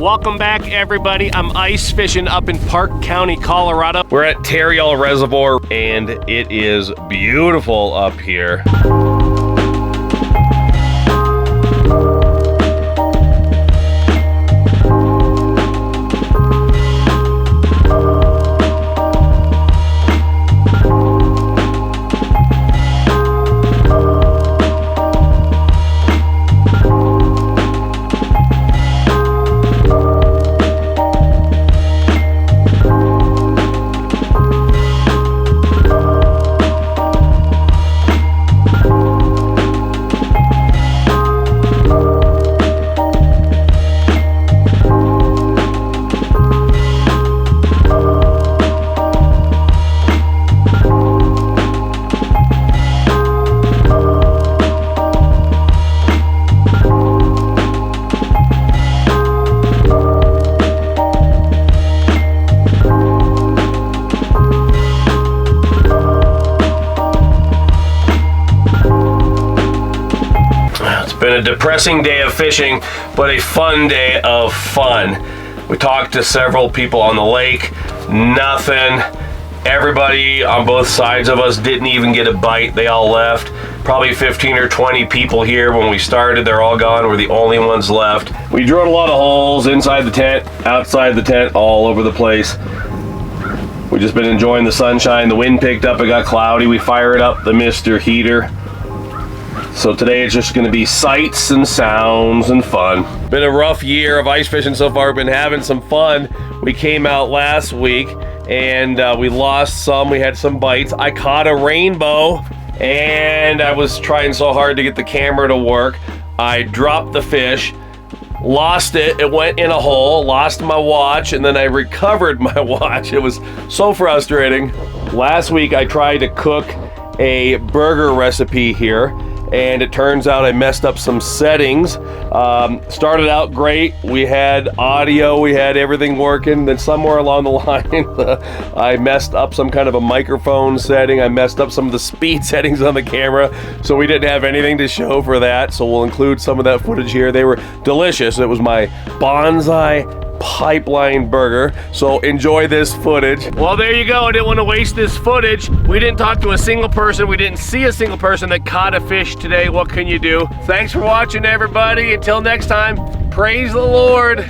Welcome back, everybody. I'm ice fishing up in Park County, Colorado. We're at Tarryall Reservoir, and it is beautiful up here. Been a depressing day of fishing, but a fun day of fun. We talked to several people on the lake. Nothing. Everybody on both sides of us didn't even get a bite. They all left. Probably 15 or 20 people here when we started. They're all gone. We're the only ones left. We drilled a lot of holes inside the tent, outside the tent, all over the place. We've just been enjoying the sunshine. The wind picked up. It got cloudy. We fired up the mister heater. So today it's just going to be sights and sounds and fun. Been a rough year of ice fishing so far. Been having some fun. We came out last week and we lost some. We had some bites. I caught a rainbow and I was trying so hard to get the camera to work. I dropped the fish, lost it. It went in a hole, lost my watch, and then I recovered my watch. It was so frustrating. Last week I tried to cook a burger recipe here, and it turns out I messed up some settings. Started out great. We had audio, we had everything working. Then somewhere along the line, I messed up some kind of a microphone setting. I messed up some of the speed settings on the camera, so we didn't have anything to show for that. So we'll include some of that footage here. They were delicious. It was my bonsai pipeline burger, so enjoy this footage. Well, there you go. I didn't want to waste this footage. We didn't talk to a single person. We didn't see a single person that caught a fish today. What can you do? Thanks for watching, everybody. Until next time, praise the Lord.